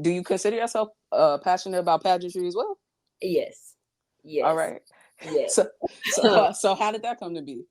do you consider yourself passionate about pageantry as well? Yes. All Yes. right. Yes. So how did that come to be?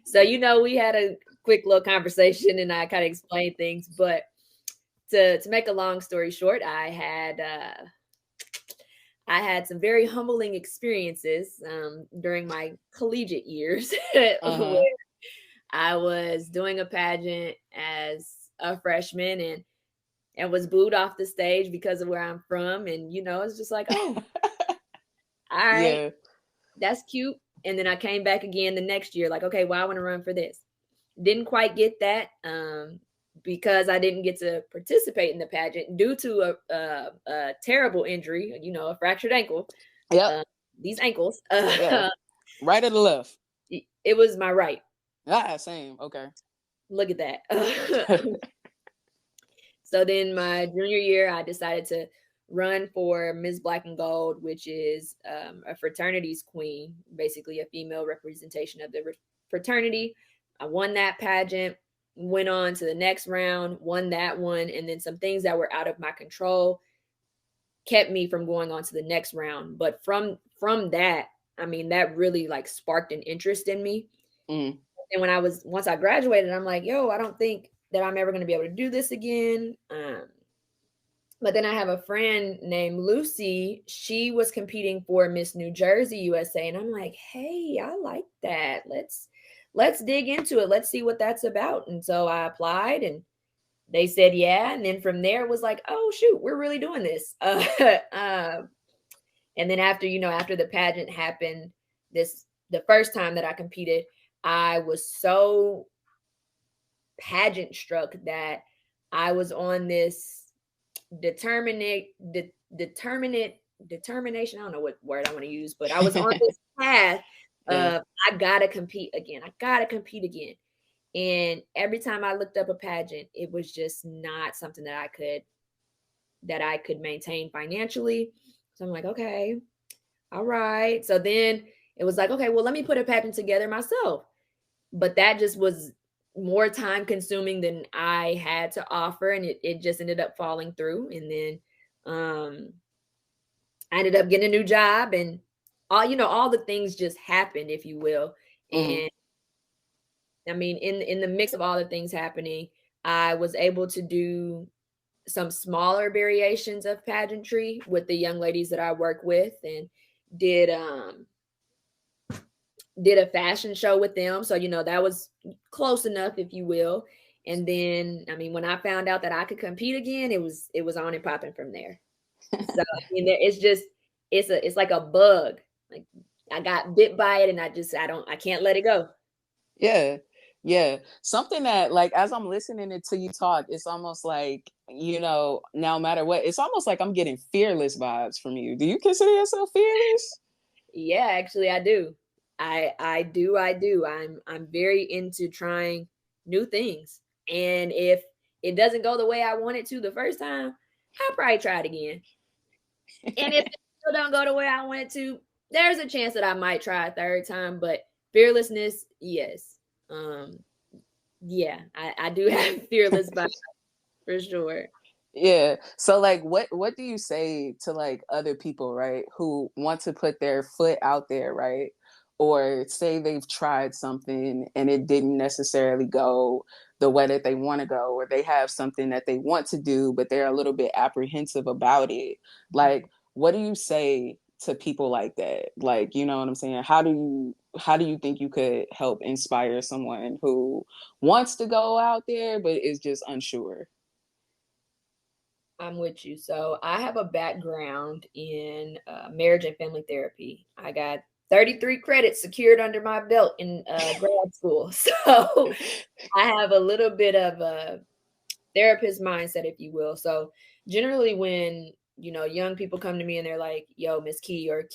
So, we had a quick little conversation and I kind of explained things, but to make a long story short, I had some very humbling experiences during my collegiate years Uh-huh. where I was doing a pageant as a freshman and was booed off the stage because of where I'm from. And, it's just like, oh, all right, Yeah. that's cute. And then I came back again the next year, like, okay, well, I want to run for this. Didn't quite get that because I didn't get to participate in the pageant due to a terrible injury, a fractured ankle. Yep. Uh, these ankles, Yeah. Right or the left? it was my right. Ah, same. Okay. Look at that. So then my junior year, I decided to run for Miss Black and Gold, which is a fraternities queen, basically a female representation of the fraternity. I won that pageant, went on to the next round, won that one, and then some things that were out of my control kept me from going on to the next round. But from that, I mean, that really like sparked an interest in me. Mm. And once I graduated, I'm like, yo, I don't think that I'm ever going to be able to do this again. But then I have a friend named Lucy. She was competing for Miss New Jersey USA, and I'm like, hey, I like that. Let's dig into it. Let's see what that's about. And so I applied, and they said yeah. And then from there, it was like, oh shoot, we're really doing this. And then after the pageant happened, the first time that I competed, I was so pageant struck that I was on this determination. I don't know what word I want to use, but I was on this path Yeah. of I gotta compete again. I gotta compete again. And every time I looked up a pageant, it was just not something that I could maintain financially. So I'm like, okay, all right. So then it was like, okay, well, let me put a pageant together myself. But that just was more time consuming than I had to offer. And it just ended up falling through. And then I ended up getting a new job and all the things just happened, if you will. Mm-hmm. And I mean, in the mix of all the things happening, I was able to do some smaller variations of pageantry with the young ladies that I work with and did um did a fashion show with them. So, that was close enough, if you will. And then, I mean, when I found out that I could compete again, it was on and popping from there. So, I mean, it's just it's like a bug. Like I got bit by it, and I can't let it go. Yeah. Yeah. Something that, like, as I'm listening to you talk, it's almost like, no matter what, it's almost like I'm getting fearless vibes from you. Do you consider yourself fearless? Yeah, actually, I do. I do. I'm very into trying new things, and if it doesn't go the way I want it to the first time, I'll probably try it again. And if it still don't go the way I want it to, there's a chance that I might try a third time. But fearlessness, yes. Yeah, I do have fearless vibes for sure. Yeah. So, like, what do you say to, like, other people, right, who want to put their foot out there, right? Or say they've tried something and it didn't necessarily go the way that they want to go, or they have something that they want to do, but they're a little bit apprehensive about it. Like, what do you say to people like that? Like, you know what I'm saying? How do you think you could help inspire someone who wants to go out there but is just unsure? I'm with you. So I have a background in marriage and family therapy. I got 33 credits secured under my belt in grad school. So I have a little bit of a therapist mindset, if you will. So generally, when young people come to me and they're like, "Yo, Miss Key or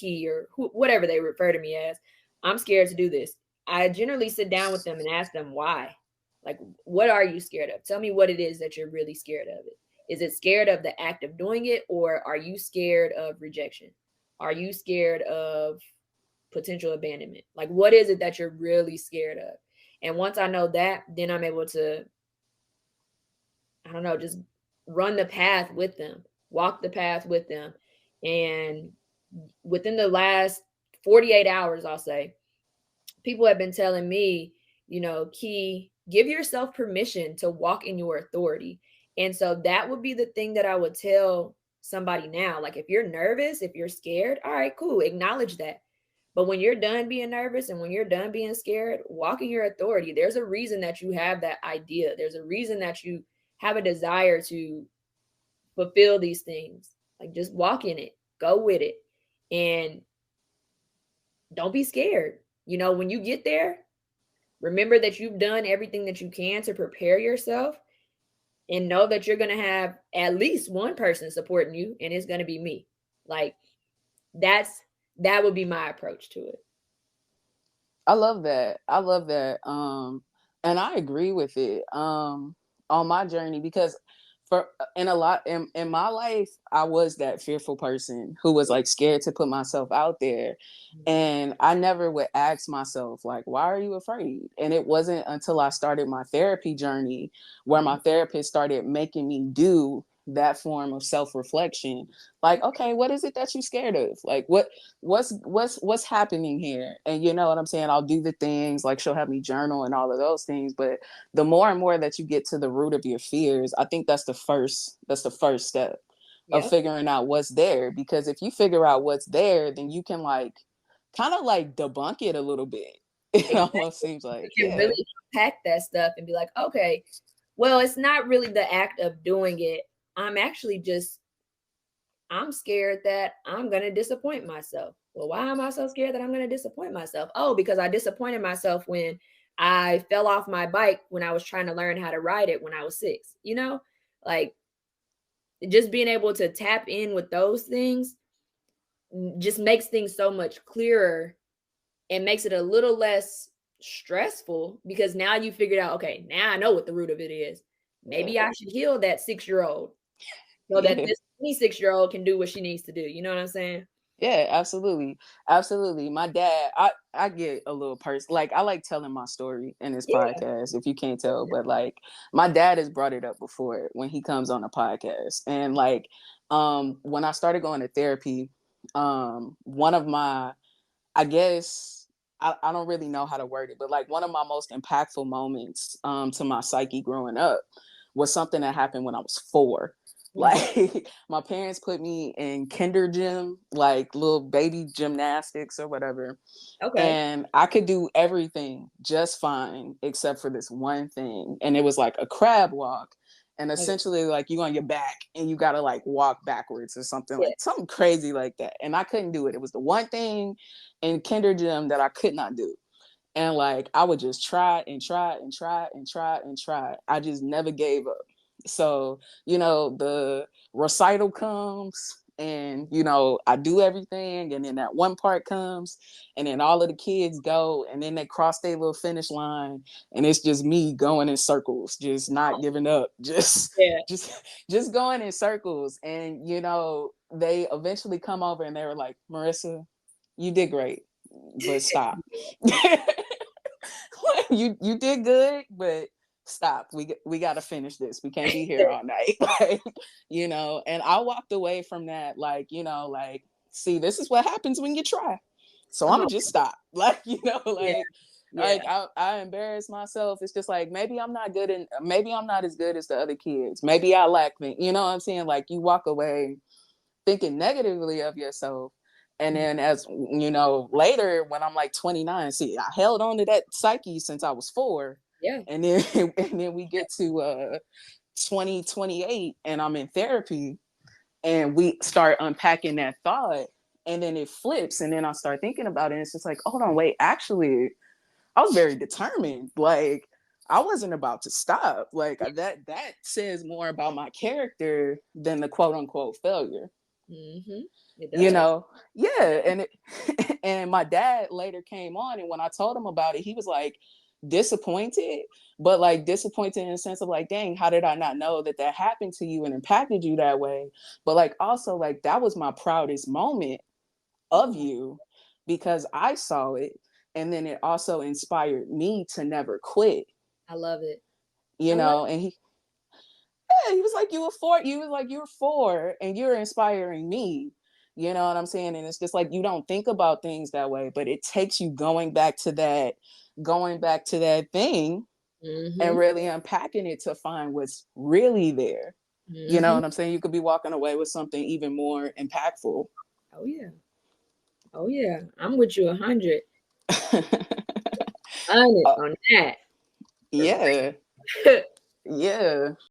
whatever they refer to me as," I'm scared to do this. I generally sit down with them and ask them why. Like, what are you scared of? Tell me what it is that you're really scared of. It is it scared of the act of doing it, or are you scared of rejection? Are you scared of potential abandonment? Like, what is it that you're really scared of? And once I know that, then I'm able to, I don't know, just run the path with them, walk the path with them. And within the last 48 hours, I'll say, people have been telling me, Key, give yourself permission to walk in your authority. And so that would be the thing that I would tell somebody now. Like, if you're nervous, if you're scared, all right, cool, acknowledge that. But when you're done being nervous and when you're done being scared, walk in your authority. There's a reason that you have that idea. There's a reason that you have a desire to fulfill these things. Like, just walk in it, go with it, and don't be scared. When you get there, remember that you've done everything that you can to prepare yourself, and know that you're going to have at least one person supporting you, and it's going to be me. Like, that would be my approach to it. I love that. I love that. And I agree with it. On my journey, because for in my life, I was that fearful person who was like scared to put myself out there. Mhm. And I never would ask myself, like, why are you afraid? And it wasn't until I started my therapy journey where my therapist started making me do that form of self-reflection. Like, okay, what is it that you're scared of? Like, what's happening here? And you know what I'm saying? I'll do the things, like she'll have me journal and all of those things. But the more and more that you get to the root of your fears, I think that's the first step of Yep. figuring out what's there. Because if you figure out what's there, then you can like kind of like debunk it a little bit. It Exactly. almost seems like, You can yeah, really unpack that stuff and be like, okay, well, it's not really the act of doing it. I'm actually just, I'm scared that I'm going to disappoint myself. Well, why am I so scared that I'm going to disappoint myself? Oh, because I disappointed myself when I fell off my bike when I was trying to learn how to ride it when I was 6. Like, just being able to tap in with those things just makes things so much clearer and makes it a little less stressful, because now you figured out, okay, now I know what the root of it is. yeah, Maybe I should heal that 6-year-old so that yeah. this 26-year-old can do what she needs to do. You know what I'm saying? Yeah, absolutely. Absolutely. My dad, I get a little person, like I like telling my story in this Yeah. podcast, if you can't tell, but like my dad has brought it up before when he comes on a podcast. And like when I started going to therapy, one of my, I guess I don't really know how to word it, but like one of my most impactful moments to my psyche growing up was something that happened when I was 4. Mhm. Like my parents put me in kinder gym, like little baby gymnastics or whatever. Okay. And I could do everything just fine except for this one thing. And it was like a crab walk. And Okay. essentially like you on your back and you gotta like walk backwards or Yeah. something crazy like that. And I couldn't do it. It was the one thing in kinder gym that I could not do. And like I would just try and try and try and try and try. I just never gave up. So, the recital comes and I do everything, and then that one part comes, and then all of the kids go, and then they cross their little finish line, and it's just me going in circles, just not giving up, just Yeah. just just going in circles. And they eventually come over and they were like, Marissa, you did great, but stop. You did good, but stop. We got to finish this. We can't be here all night. Like, and I walked away from that like, like, see, this is what happens when you try. So I'm Oh, gonna just stop. Like, yeah. like Yeah. I embarrass myself. It's just like maybe I'm not good and maybe I'm not as good as the other kids. Maybe I lack me. You know what I'm saying? Like you walk away thinking negatively of yourself. And Mhm. then as later when I'm like 29, see, I held on to that psyche since I was 4. Yeah. And then and then we get to 2028 and I'm in therapy and we start unpacking that thought, and then it flips, and then I start thinking about it and it's just like, hold on, wait, actually I was very determined. Like I wasn't about to stop. Like that says more about my character than the quote unquote failure. Mhm. It you does. know yeah. And and my dad later came on, and when I told him about it, he was like disappointed, but like disappointed in the sense of like, dang, how did I not know that happened to you and impacted you that way? But like also like that was my proudest moment of Oh, you, because I saw it, and then it also inspired me to never quit. I love it. you I love know and he Yeah, he was like, you were four. You was like, you're four, and you're inspiring me. You know what I'm saying? And it's just like you don't think about things that way, but it takes you going back to that thing and Mhm. really unpacking it to find what's really there. You know Mhm. what I'm saying? You could be walking away with something even more impactful. Oh yeah. Oh yeah. I'm with you 100. 100 Uh, on that. For yeah, real. yeah.